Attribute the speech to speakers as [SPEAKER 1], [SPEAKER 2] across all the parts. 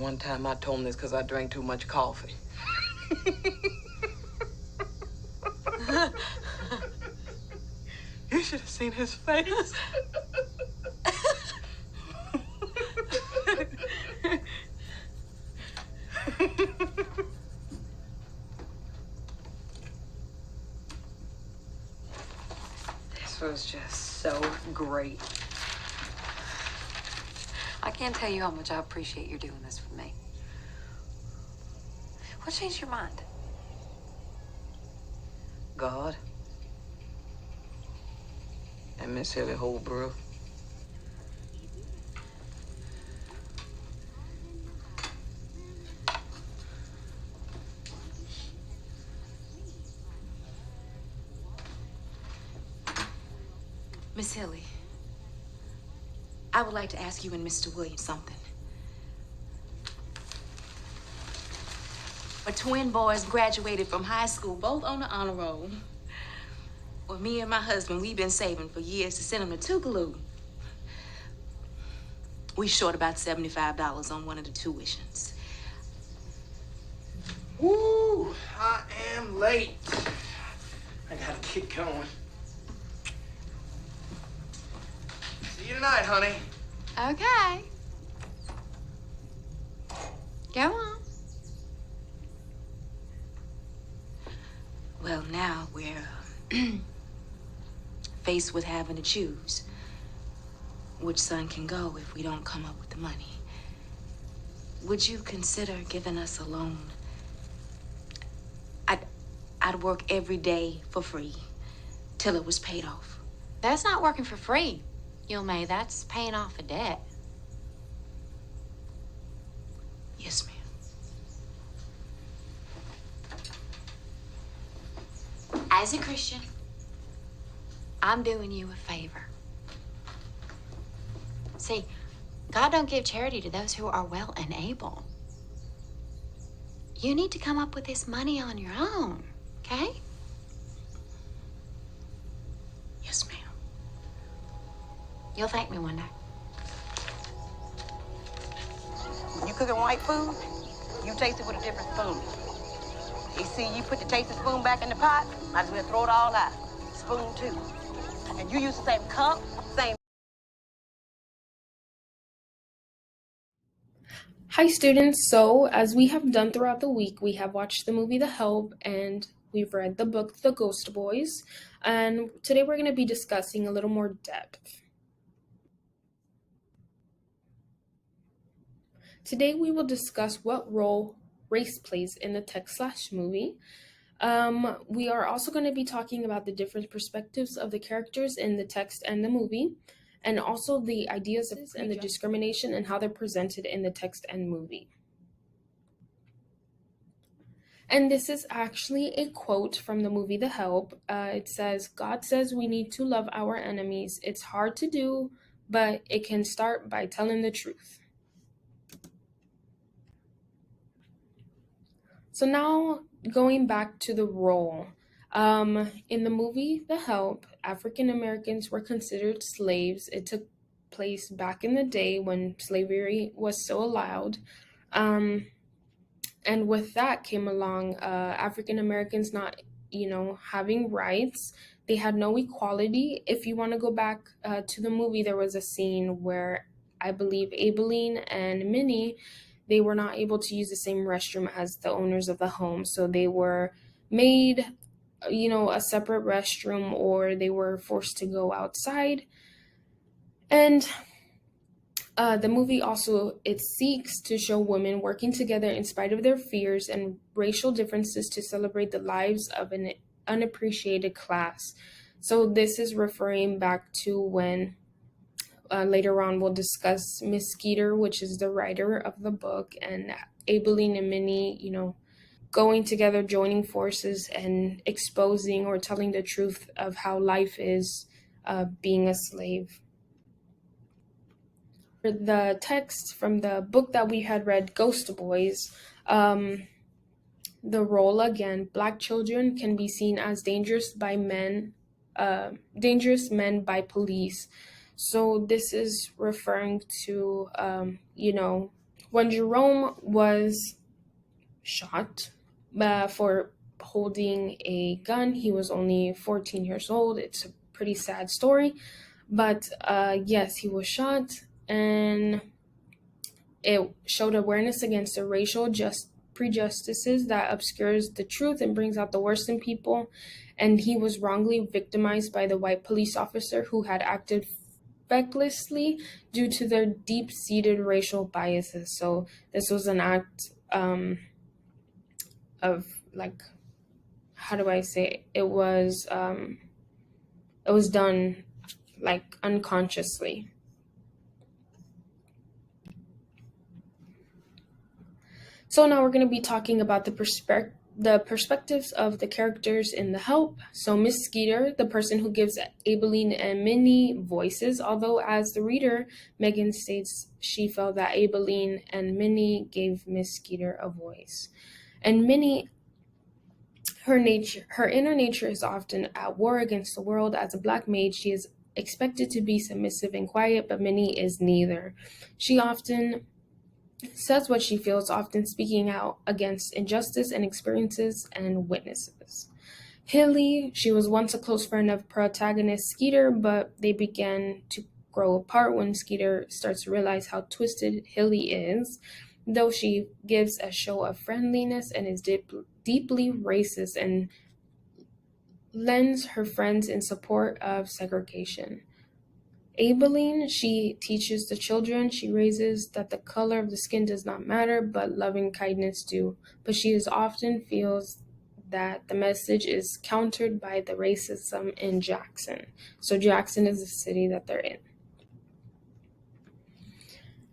[SPEAKER 1] one time I told him this because I drank too much coffee. You should have seen his face.
[SPEAKER 2] This was just so great. I can't tell you how much I appreciate you doing this for me. What changed your mind?
[SPEAKER 1] God and Miss Ellie Holbrook.
[SPEAKER 3] Miss Hilly, I would like to ask you and Mr. Williams something. My twin boys graduated from high school, both on the honor roll. Well, me and my husband, we've been saving for years to send them to Tougaloo. We short about $75 on one of the tuitions.
[SPEAKER 4] Woo! I am late. I gotta get going. See you tonight, honey.
[SPEAKER 3] Okay. Go on. Well, now we're faced with having to choose which son can go if we don't come up with the money. Would you consider giving us a loan? I'd work every day for free till it was paid off.
[SPEAKER 5] That's not working for free, Yulmay. That's paying off a debt.
[SPEAKER 3] Yes, ma'am.
[SPEAKER 5] As a Christian, I'm doing you a favor. See, God don't give charity to those who are well and able. You need to come up with this money on your own, okay?
[SPEAKER 3] Yes, ma'am.
[SPEAKER 5] You'll thank me one day.
[SPEAKER 6] When you cooking white food, you taste it with a different spoon. You see, you put the tasting spoon back in the pot, might as well throw it all out. Spoon too. And you use the same cup, same.
[SPEAKER 7] Hi students, so as we have done throughout the week, we have watched the movie The Help and we've read the book The Ghost Boys, and today we're going to be discussing a little more depth. Today we will discuss what role race plays in the text/movie. We are also going to be talking about the different perspectives of the characters in the text and the movie, and also the ideas and the discrimination and how they're presented in the text and movie. And this is actually a quote from the movie The Help. It says, "God says we need to love our enemies. It's hard to do, but it can start by telling the truth." So now going back to the role. In the movie The Help, African Americans were considered slaves. It took place back in the day when slavery was still allowed. And with that came along African Americans not, having rights. They had no equality. If you want to go back to the movie, there was a scene where I believe Aibileen and Minnie, they were not able to use the same restroom as the owners of the home. So they were made a separate restroom, or they were forced to go outside. And the movie also, it seeks to show women working together in spite of their fears and racial differences to celebrate the lives of an unappreciated class. So this is referring back to when later on we'll discuss Miss Skeeter, which is the writer of the book, and Aibileen and Minnie, going together, joining forces, and exposing or telling the truth of how life is being a slave. For the text from the book that we had read, Ghost Boys, the role again, Black children can be seen as dangerous men by police. So this is referring to, When Jerome was shot for holding a gun, he was only 14 years old. It's a pretty sad story, but yes, he was shot, and it showed awareness against the racial prejudices that obscures the truth and brings out the worst in people. And he was wrongly victimized by the white police officer who had acted recklessly due to their deep-seated racial biases. So this was an act of, like, how do I say it? It was done like unconsciously. So now we're going to be talking about the perspectives of the characters in The Help. So Miss Skeeter, the person who gives Aibileen and Minnie voices, although as the reader, Megan states she felt that Aibileen and Minnie gave Miss Skeeter a voice. And Minnie, her inner nature is often at war against the world. As a black maid, she is expected to be submissive and quiet, but Minnie is neither. She often says what she feels, often speaking out against injustice and experiences and witnesses. Hilly, she was once a close friend of protagonist Skeeter, but they began to grow apart when Skeeter starts to realize how twisted Hilly is, though she gives a show of friendliness and is deeply racist and lends her friends in support of segregation. Aibileen, she teaches the children she raises that the color of the skin does not matter, but love and kindness do. But she often feels that the message is countered by the racism in Jackson. So Jackson is the city that they're in.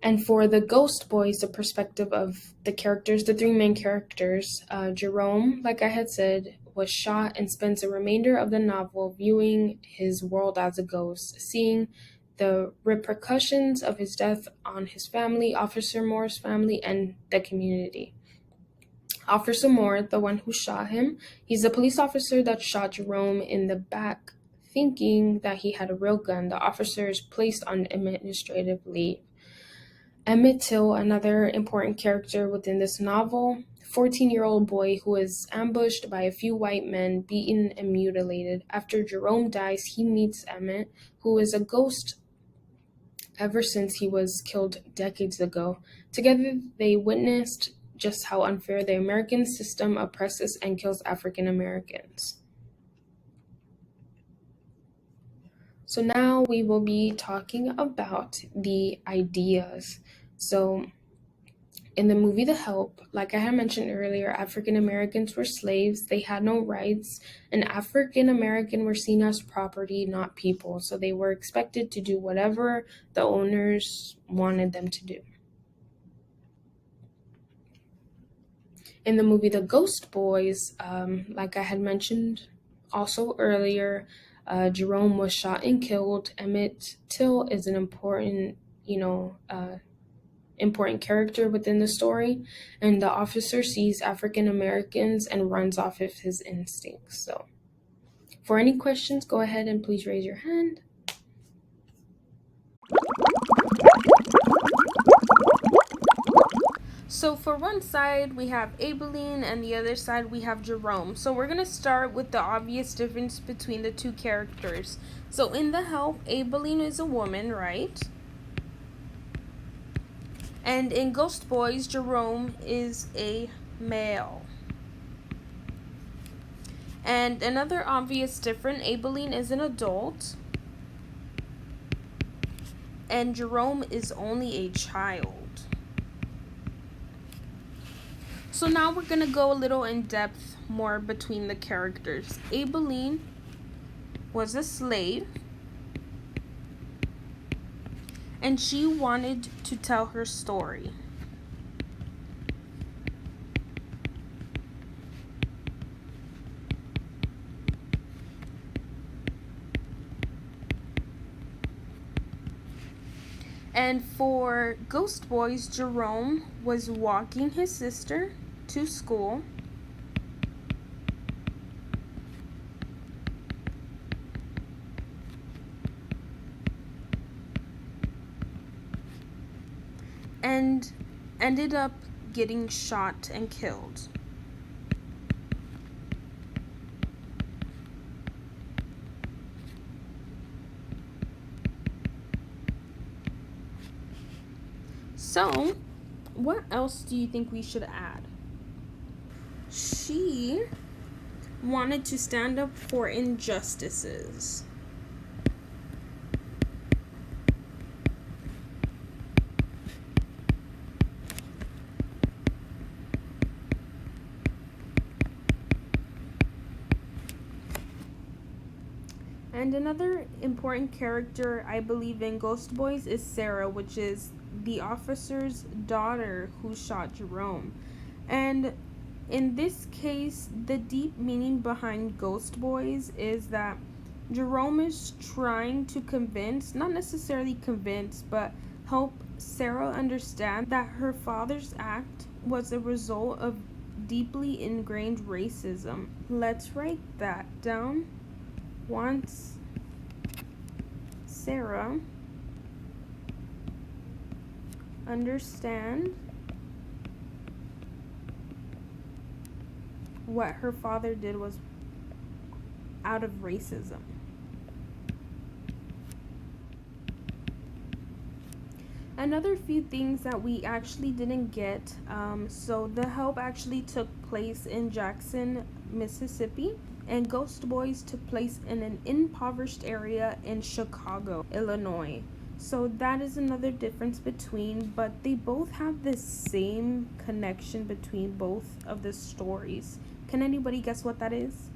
[SPEAKER 7] And for the Ghost Boys, the perspective of the characters, the three main characters, Jerome, like I had said, was shot and spends the remainder of the novel viewing his world as a ghost, seeing the repercussions of his death on his family, Officer Moore's family, and the community. Officer Moore, the one who shot him, he's the police officer that shot Jerome in the back, thinking that he had a real gun. The officer is placed on administrative leave. Emmett Till, another important character within this novel, 14-year-old boy who is ambushed by a few white men, beaten and mutilated. After Jerome dies, he meets Emmett, who is a ghost ever since he was killed decades ago. Together, they witnessed just how unfair the American system oppresses and kills African Americans. So now we will be talking about the ideas. So in the movie The Help, like I had mentioned earlier, African Americans were slaves. They had no rights, and African Americans were seen as property, not people. So they were expected to do whatever the owners wanted them to do. In the movie The Ghost Boys, like I had mentioned also earlier, Jerome was shot and killed. Emmett Till is an important character within the story, and the officer sees African Americans and runs off of his instincts. So for any questions, go ahead and please raise your hand. So for one side, we have Aibileen, and the other side, we have Jerome. So we're going to start with the obvious difference between the two characters. So in The Help, Aibileen is a woman, right? And in Ghost Boys, Jerome is a male. And another obvious difference, Aibileen is an adult, and Jerome is only a child. So now we're going to go a little in depth more between the characters. Aibileen was a slave, and she wanted to tell her story. And for Ghost Boys, Jerome was walking his sister to school, and ended up getting shot and killed. So, what else do you think we should add? She wanted to stand up for injustices. And another important character I believe in Ghost Boys is Sarah, which is the officer's daughter who shot Jerome. And in this case, the deep meaning behind Ghost Boys is that Jerome is trying to convince, not necessarily convince, but help Sarah understand that her father's act was a result of deeply ingrained racism. Let's write that down. Wants Sarah understand what her father did was out of racism. Another few things that we actually didn't get, so the help actually took place in Jackson, Mississippi, and Ghost Boys took place in an impoverished area in Chicago, Illinois. So that is another difference between, but they both have the same connection between both of the stories. Can anybody guess what that is?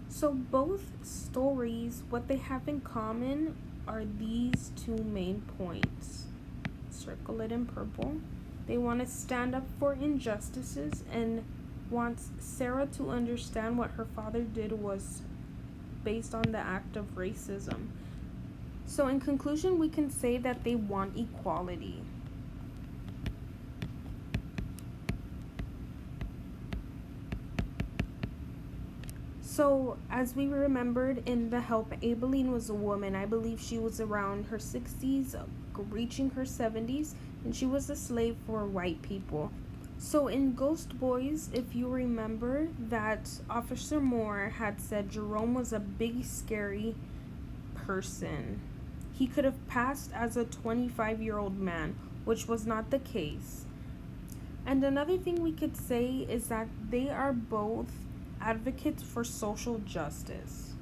[SPEAKER 7] So both stories, what they have in common are these two main points. Circle it in purple. They want to stand up for injustices and wants Sarah to understand what her father did was based on the act of racism. So in conclusion, we can say that they want equality. So as we remembered in The Help, Aibileen was a woman. I believe she was around her 60s, reaching her 70s, and she was a slave for white people. So in Ghost Boys, if you remember that Officer Moore had said Jerome was a big, scary person. He could have passed as a 25-year-old man, which was not the case. And another thing we could say is that they are both advocates for social justice.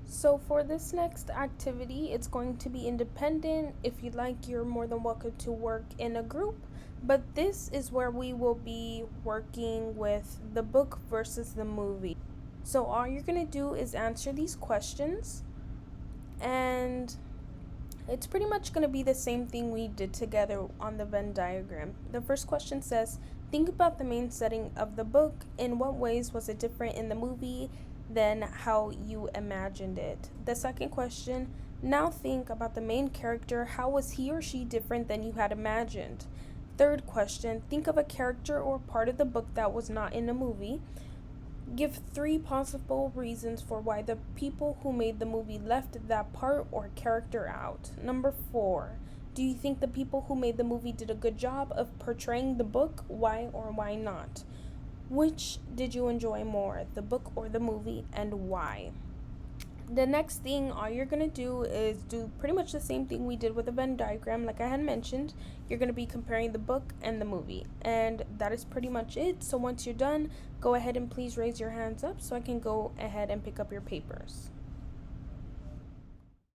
[SPEAKER 7] So for this next activity, it's going to be independent. If you'd like, you're more than welcome to work in a group. But this is where we will be working with the book versus the movie. So all you're going to do is answer these questions. And it's pretty much going to be the same thing we did together on the Venn diagram. The first question says, think about the main setting of the book. In what ways was it different in the movie than how you imagined it? The second question, now think about the main character. How was he or she different than you had imagined? Third question, think of a character or part of the book that was not in the movie. Give 3 possible reasons for why the people who made the movie left that part or character out. Number 4, do you think the people who made the movie did a good job of portraying the book? Why or why not? Which did you enjoy more, the book or the movie, and why? The next thing, all you're going to do is do pretty much the same thing we did with the Venn diagram. Like I had mentioned, you're going to be comparing the book and the movie. And that is pretty much it. So once you're done, go ahead and please raise your hands up so I can go ahead and pick up your papers.